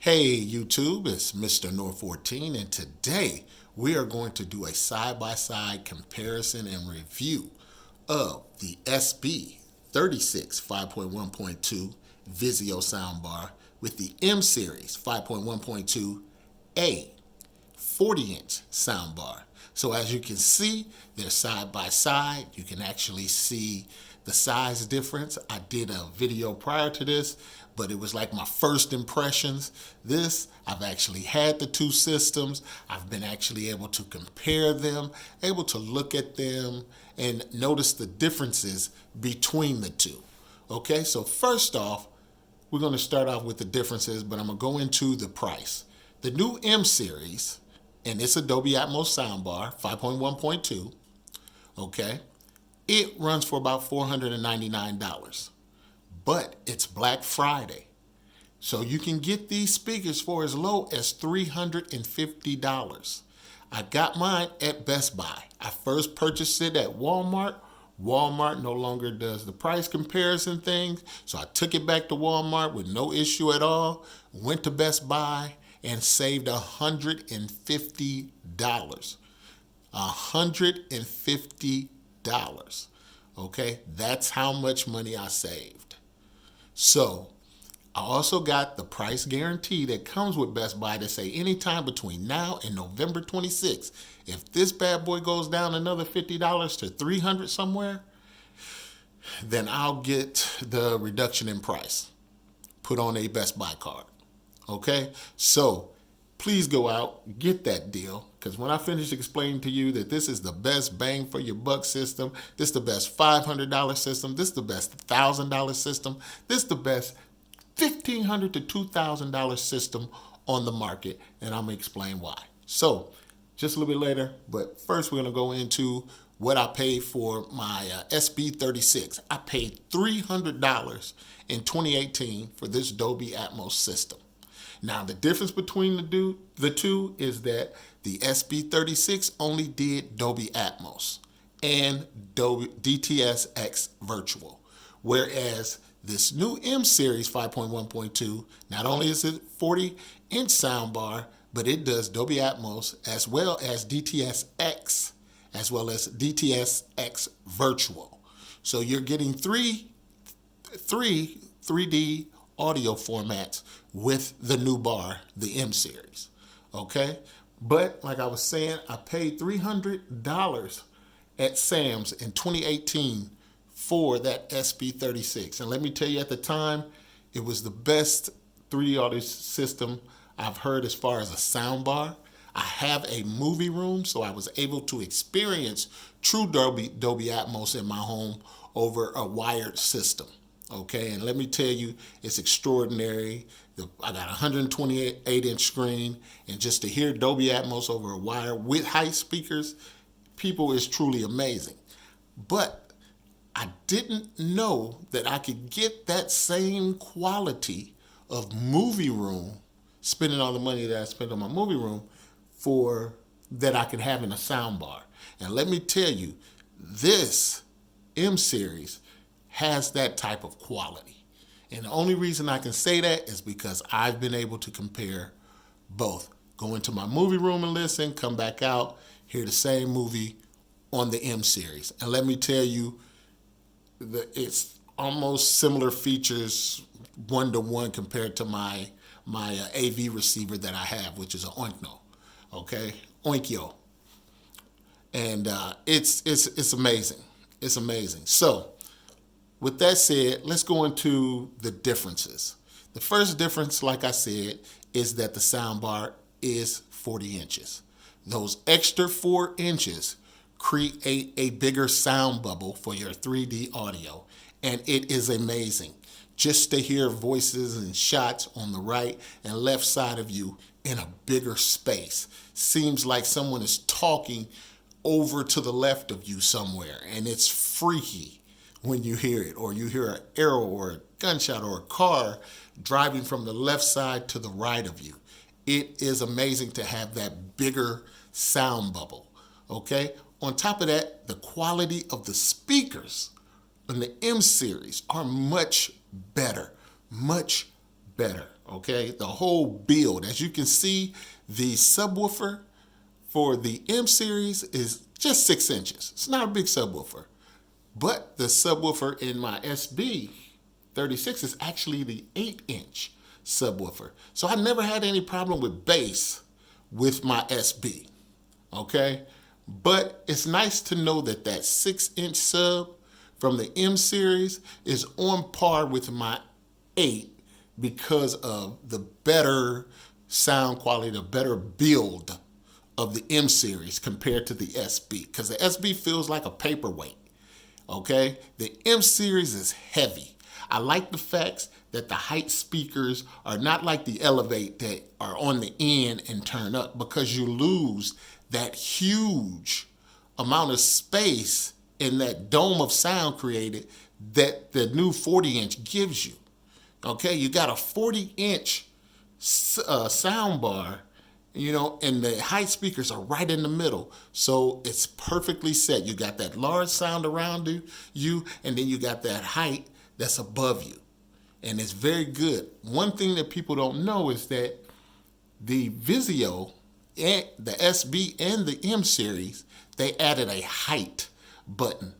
Hey YouTube, it's Mr. Nor14 and today we are going to do a side-by-side comparison and review of the Sb36512 5.1.2 Vizio soundbar with the M series 5.1.2 40-inch soundbar. So as you can see, they're side by side. You can actually see the size difference. I did a video prior to this, but it was like my first impressions. I've actually had the two systems. I've been actually able to compare them, able to look at them and notice the differences between the two. Okay, so first off, we're going to start off with the differences, but I'm going to go into the price. The new M series, and it's a Dolby Atmos soundbar, 5.1.2, okay? It runs for about $499, but it's Black Friday. So you can get these speakers for as low as $350. I got mine at Best Buy. I first purchased it at Walmart. Walmart no longer does the price comparison things, so I took it back to Walmart with no issue at all, went to Best Buy, and saved $150. $150. Okay, that's how much money I saved. So I also got the price guarantee that comes with Best Buy to say anytime between now and November 26th, if this bad boy goes down another $50 to $300 somewhere, then I'll get the reduction in price put on a Best Buy card. Okay, so please go out, get that deal, because when I finish explaining to you that this is the best bang for your buck system, this is the best $500 system, this is the best $1,000 system, this is the best $1,500 to $2,000 system on the market, and I'm going to explain why. So just a little bit later, but first we're going to go into what I paid for my Sb365. I paid $300 in 2018 for this Dolby Atmos system. Now, the difference between the two is that the Sb365 only did Dolby Atmos and Dolby DTS X Virtual, whereas this new M series 5.1.2, not only is it 40-inch soundbar, but it does Dolby Atmos as well as DTS X, as well as DTS X Virtual. So you're getting three 3D audio formats with the new bar, the M series, okay? But like I was saying, I paid $300 at Sam's in 2018 for that Sb365. And let me tell you, at the time, it was the best 3D audio system I've heard as far as a soundbar. I have a movie room, so I was able to experience true Dolby Atmos in my home over a wired system. Okay, and let me tell you, it's extraordinary. I got a 128-inch screen, and just to hear Dolby Atmos over a wire with high speakers, people, is truly amazing. But I didn't know that I could get that same quality of movie room, spending all the money that I spent on my movie room, for that I could have in a soundbar. And let me tell you, this M series has that type of quality. And the only reason I can say that is because I've been able to compare both. Go into my movie room and listen, come back out, hear the same movie on the M series. And let me tell you, it's almost similar features one-to-one compared to my AV receiver that I have, which is an Oinkyo, okay? Oinkyo. And it's amazing. It's amazing. So with that said, let's go into the differences. The first difference, like I said, is that the soundbar is 40 inches. Those extra 4 inches create a bigger sound bubble for your 3D audio, and it is amazing just to hear voices and shots on the right and left side of you in a bigger space. Seems like someone is talking over to the left of you somewhere, and it's freaky when you hear it, or you hear an arrow or a gunshot or a car driving from the left side to the right of you. It is amazing to have that bigger sound bubble, okay? On top of that, the quality of the speakers in the M series are much better, much better. Okay, the whole build. As you can see, the subwoofer for the M series is just 6 inches. It's not a big subwoofer. But the subwoofer in my Sb36512 is actually the 8-inch subwoofer. So I never had any problem with bass with my SB. Okay? But it's nice to know that that 6-inch sub from the M series is on par with my 8 because of the better sound quality, the better build of the M series compared to the SB. Because the SB feels like a paperweight. Okay? The M series is heavy. I like the fact that the height speakers are not like the Elevate that are on the end and turn up, because you lose that huge amount of space in that dome of sound created that the new 40-inch gives you. Okay, you got a 40-inch sound bar, and the height speakers are right in the middle. So it's perfectly set. You got that large sound around you, and then you got that height that's above you. And it's very good. One thing that people don't know is that the Vizio, and the SB and the M series, they added a height button.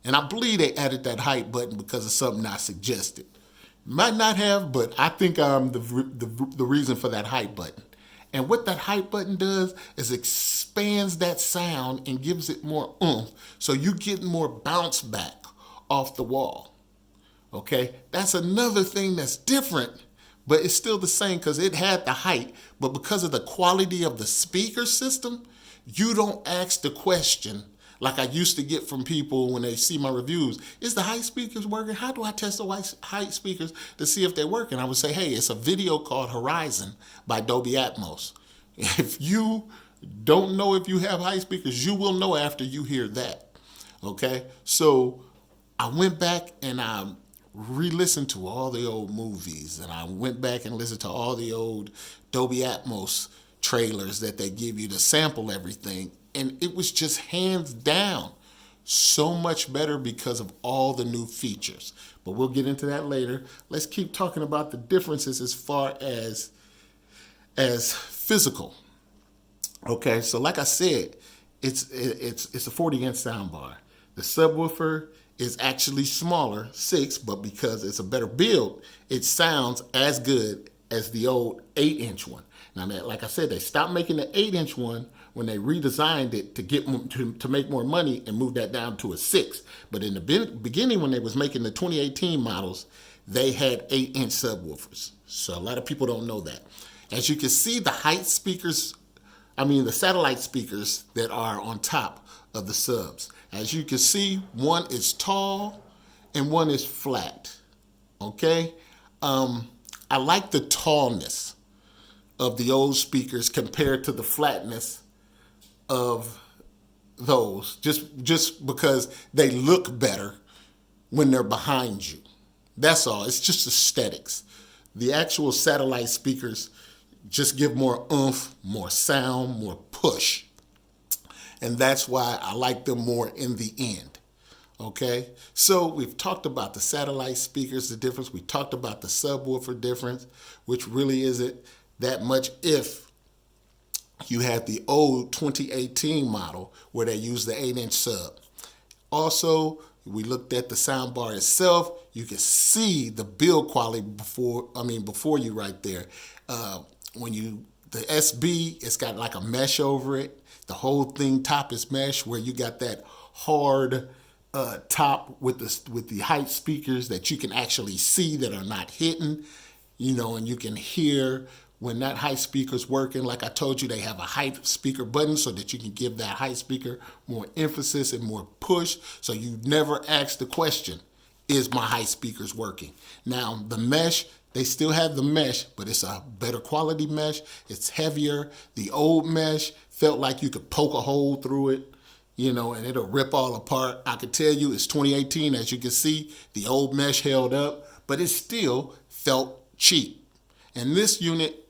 And I believe they added that height button because of something I suggested. Might not have, but I think I'm the reason for that height button. And what that height button does is expands that sound and gives it more oomph, so you get more bounce back off the wall. Okay, that's another thing that's different, but it's still the same because it had the height, but because of the quality of the speaker system, you don't ask the question like I used to get from people when they see my reviews. Is the height speakers working? How do I test the height speakers to see if they're working? I would say, hey, it's a video called Horizon by Dolby Atmos. If you don't know if you have height speakers, you will know after you hear that. Okay, so I went back and I re-listened to all the old movies, and I went back and listened to all the old Dolby Atmos trailers that they give you to sample everything, and it was just hands down so much better because of all the new features. But we'll get into that later. Let's keep talking about the differences as far as physical. Okay, so like I said, it's a 40-inch soundbar. The subwoofer is actually smaller, 6, but because it's a better build, it sounds as good as the old 8-inch one. Now, like I said, they stopped making the 8-inch one when they redesigned it to make more money and move that down to a 6. But in the beginning, when they was making the 2018 models, they had 8-inch subwoofers. So a lot of people don't know that. As you can see, the satellite speakers that are on top of the subs. As you can see, one is tall and one is flat. Okay? I like the tallness of the old speakers compared to the flatness of those, just because they look better when they're behind you. That's all. It's just aesthetics. The actual satellite speakers just give more oomph, more sound, more push. And that's why I like them more in the end. Okay? So we've talked about the satellite speakers, the difference. We talked about the subwoofer difference, which really isn't that much if you had the old 2018 model where they used the 8-inch sub. Also, we looked at the soundbar itself. You can see the build quality before you right there. The SB, it's got like a mesh over it. The whole thing top is mesh, where you got that hard top with the height speakers that you can actually see that are not hidden, and you can hear when that height speaker's working. Like I told you, they have a height speaker button so that you can give that height speaker more emphasis and more push, so you never ask the question, is my height speakers working? Now, the mesh, they still have the mesh, but it's a better quality mesh. It's heavier. The old mesh felt like you could poke a hole through it, and it'll rip all apart. I could tell you it's 2018. As you can see, the old mesh held up, but it still felt cheap. And this unit,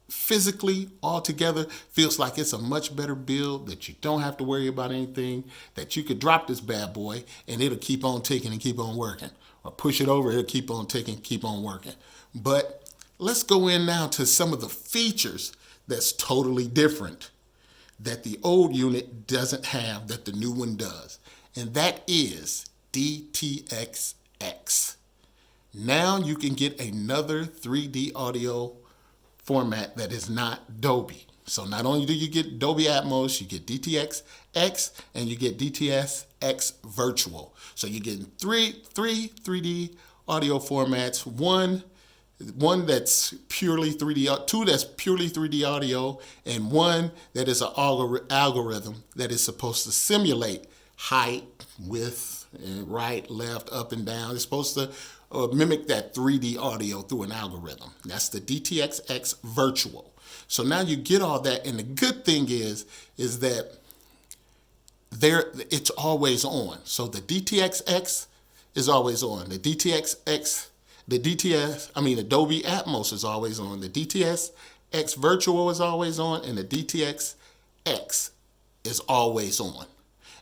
physically, altogether, feels like it's a much better build, that you don't have to worry about anything, that you could drop this bad boy and it'll keep on ticking and keep on working. Or push it over, it'll keep on ticking, keep on working. But let's go in now to some of the features that's totally different that the old unit doesn't have that the new one does. And that is DTS X. Now you can get another 3D audio format that is not Dolby. So not only do you get Dolby Atmos, you get DTS X and you get DTS X Virtual. So you're getting three 3D audio formats, one that's purely 3D, two that's purely 3D audio, and one that is an algorithm that is supposed to simulate height, width, right, left, up, and down. It's supposed to mimic that 3D audio through an algorithm. That's the DTS X Virtual. So now you get all that, and the good thing is that it's always on. So the DTS X is always on. The Dolby Atmos is always on. The DTS X Virtual is always on, and the DTS X is always on.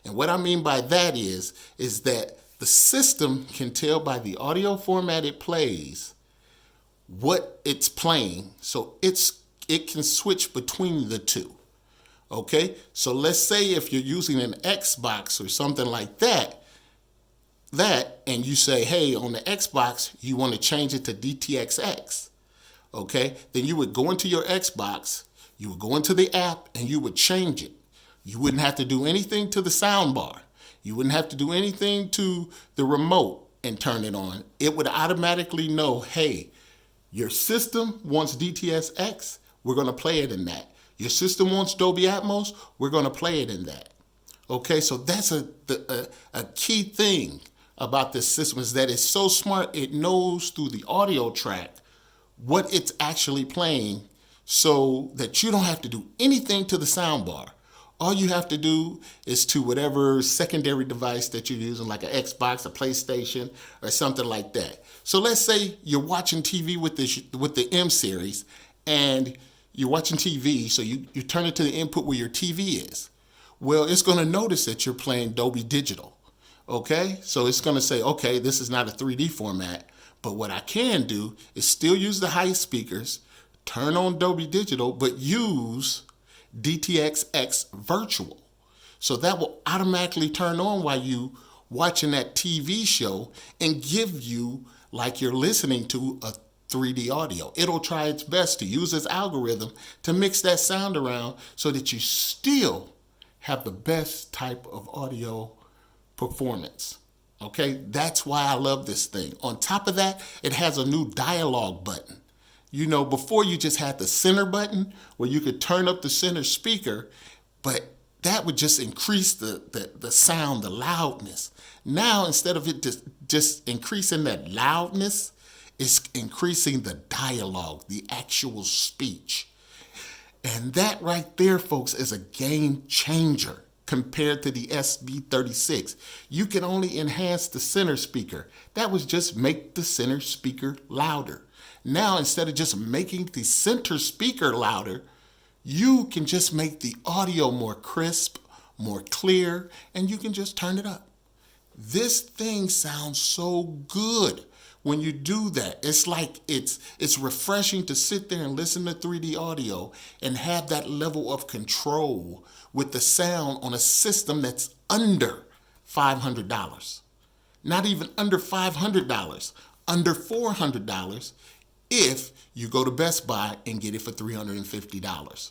And what I mean by that is that the system can tell by the audio format it plays what it's playing, so it can switch between the two. Okay, so let's say if you're using an Xbox or something like that, and you say, hey, on the Xbox, you want to change it to DTS X, okay, then you would go into your Xbox, you would go into the app, and you would change it. You wouldn't have to do anything to the soundbar. You wouldn't have to do anything to the remote and turn it on. It would automatically know, hey, your system wants DTS X, we're going to play it in that. Your system wants Dolby Atmos, we're going to play it in that. Okay, so that's a key thing about this system, is that it's so smart, it knows through the audio track what it's actually playing, so that you don't have to do anything to the soundbar. All you have to do is to whatever secondary device that you're using, like an Xbox, a PlayStation, or something like that. So let's say you're watching TV with the M series, and you're watching TV, so you turn it to the input where your TV is. Well, it's going to notice that you're playing Dolby Digital. Okay, so it's going to say, okay, this is not a 3D format, but what I can do is still use the high speakers, turn on Dolby Digital, but use DTS X Virtual. So that will automatically turn on while you watching that TV show and give you like you're listening to a 3D audio. It'll try its best to use its algorithm to mix that sound around so that you still have the best type of audio performance. Okay, that's why I love this thing. On top of that, it has a new dialogue button. You know, before you just had the center button where you could turn up the center speaker, but that would just increase the sound, the loudness. Now, instead of it just increasing that loudness, it's increasing the dialogue, the actual speech. And that right there, folks, is a game changer compared to the Sb365. You can only enhance the center speaker. That was just make the center speaker louder. Now, instead of just making the center speaker louder, you can just make the audio more crisp, more clear, and you can just turn it up. This thing sounds so good when you do that. It's like it's refreshing to sit there and listen to 3D audio and have that level of control with the sound on a system that's under $500. Not even under $500, under $400 if you go to Best Buy and get it for $350.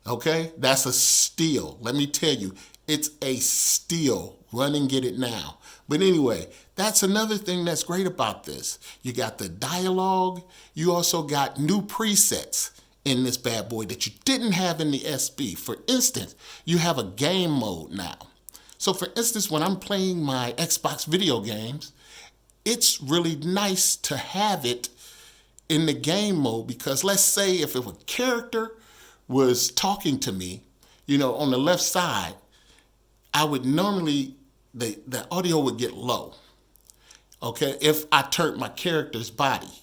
Okay, that's a steal. Let me tell you, it's a steal. Run and get it now. But anyway, that's another thing that's great about this. You got the dialogue. You also got new presets in this bad boy that you didn't have in the SB. For instance, you have a game mode now. So for instance, when I'm playing my Xbox video games, it's really nice to have it in the game mode, because let's say if a character was talking to me, you know, on the left side, I would normally, the audio would get low, okay, if I turned my character's body,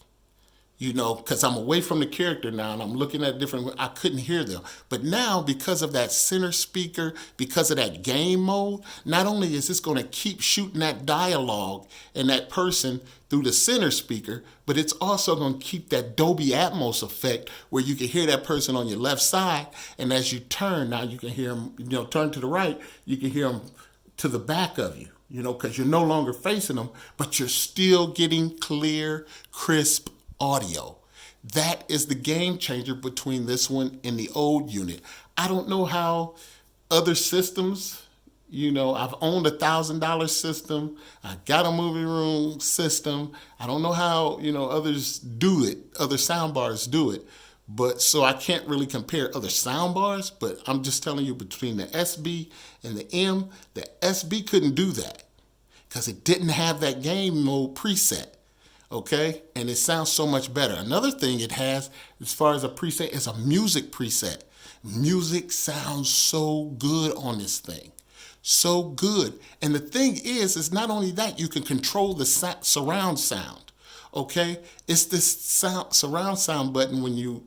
because I'm away from the character now and I'm looking at different, I couldn't hear them. But now, because of that center speaker, because of that game mode, not only is this going to keep shooting that dialogue and that person through the center speaker, but it's also going to keep that Dolby Atmos effect where you can hear that person on your left side, and as you turn, now you can hear them, turn to the right, you can hear them to the back of you, because you're no longer facing them, but you're still getting clear, crisp audio. That is the game changer between this one and the old unit. I don't know how other systems, I've owned $1,000 system. I got a movie room system. I don't know how, others do it, other soundbars do it. But so I can't really compare other soundbars, but I'm just telling you between the SB and the M, the SB couldn't do that because it didn't have that game mode preset. Okay, and it sounds so much better. Another thing it has, as far as a preset, is a music preset. Music sounds so good on this thing, so good. And the thing is not only that, you can control the surround sound. Okay, it's this surround sound button when you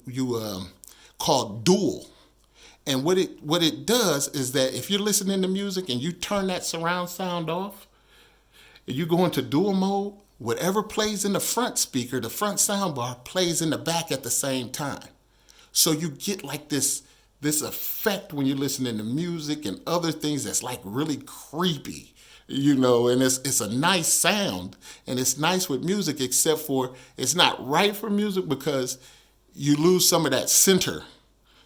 call dual. And what it does is that if you're listening to music and you turn that surround sound off, and you go into dual mode, whatever plays in the front speaker, the front soundbar, plays in the back at the same time. So you get like this effect when you're listening to music and other things that's like really creepy, and it's a nice sound, and it's nice with music, except for it's not right for music because you lose some of that center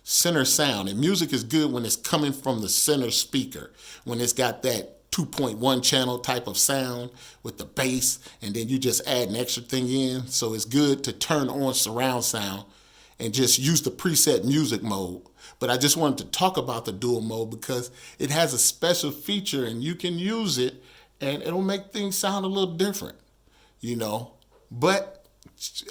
sound. And music is good when it's coming from the center speaker, when it's got that 2.1 channel type of sound with the bass, and then you just add an extra thing in. So it's good to turn on surround sound and just use the preset music mode. But I just wanted to talk about the dual mode because it has a special feature and you can use it and it'll make things sound a little different, But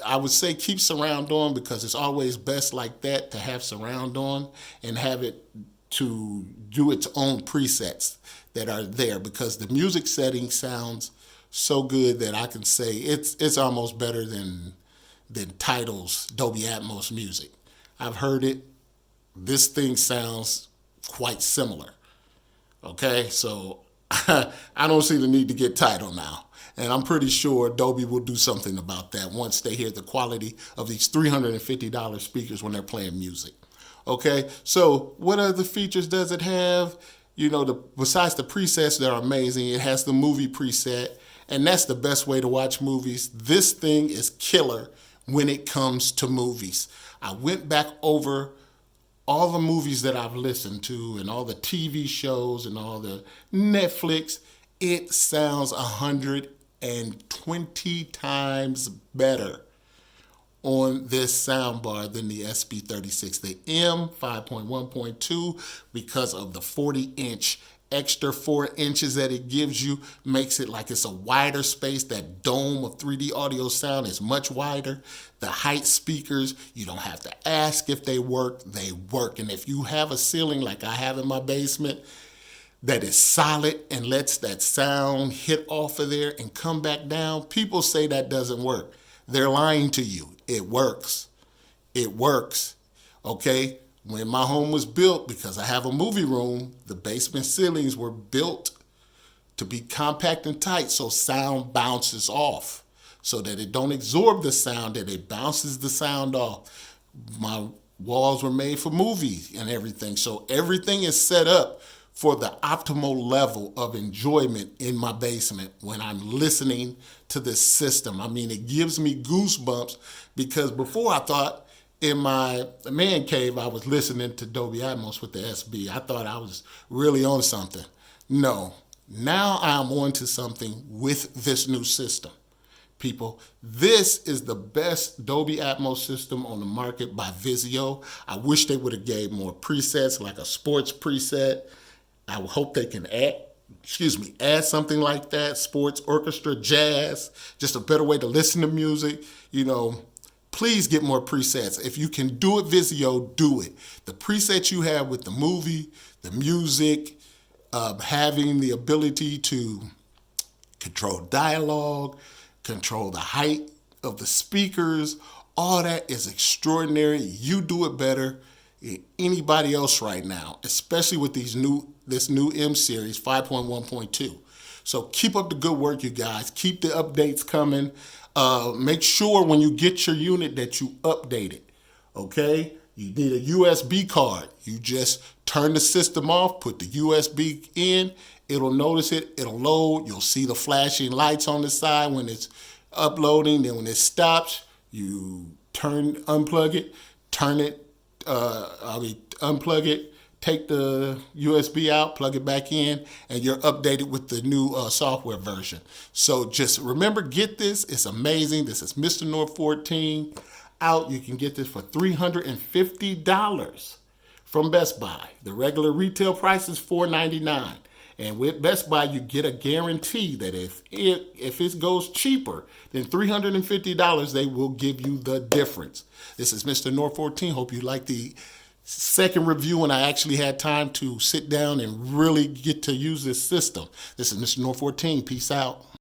I would say keep surround on because it's always best like that to have surround on and have it to do its own presets that are there, because the music setting sounds so good that I can say it's almost better than Tidal's Dolby Atmos music. I've heard it. This thing sounds quite similar. Okay, so I don't see the need to get Tidal now. And I'm pretty sure Dolby will do something about that once they hear the quality of these $350 speakers when they're playing music. Okay, so what other features does it have? Besides the presets that are amazing, it has the movie preset, and that's the best way to watch movies. This thing is killer when it comes to movies. I went back over all the movies that I've listened to and all the TV shows and all the Netflix. It sounds 120 times better on this soundbar than the Sb365, the M5.1.2, because of the 40-inch extra 4 inches that it gives you, makes it like it's a wider space. That dome of 3D audio sound is much wider. The height speakers, you don't have to ask if they work. They work. And if you have a ceiling like I have in my basement that is solid and lets that sound hit off of there and come back down, people say that doesn't work. They're lying to you. It works. It works. Okay? When my home was built, because I have a movie room, the basement ceilings were built to be compact and tight so sound bounces off, so that it don't absorb the sound, that it bounces the sound off. My walls were made for movies and everything, so everything is set up for the optimal level of enjoyment in my basement when I'm listening to this system. I mean, it gives me goosebumps because before I thought in my man cave, I was listening to Dolby Atmos with the SB. I thought I was really on something. No, now I'm on to something with this new system. People, this is the best Dolby Atmos system on the market by Vizio. I wish they would have gave more presets, like a sports preset. I hope they can add something like that, sports, orchestra, jazz, just a better way to listen to music. Please get more presets. If you can do it, Vizio, do it. The presets you have with the movie, the music, having the ability to control dialogue, control the height of the speakers, All that is extraordinary. You do it better than anybody else right now, especially with this new M series 5.1.2. So keep up the good work, you guys. Keep the updates coming. Make sure when you get your unit that you update it. Okay? You need a USB card. You just turn the system off, put the USB in. It'll notice it. It'll load. You'll see the flashing lights on the side when it's uploading. Then when it stops, you unplug it, unplug it, take the USB out, plug it back in, and you're updated with the new software version. So just remember, get this. It's amazing. This is Mr. North 14 out. You can get this for $350 from Best Buy. The regular retail price is $499. And with Best Buy, you get a guarantee that if it goes cheaper than $350, they will give you the difference. This is Mr. North 14. Hope you like the second review when I actually had time to sit down and really get to use this system. This is Mr. North 14. Peace out.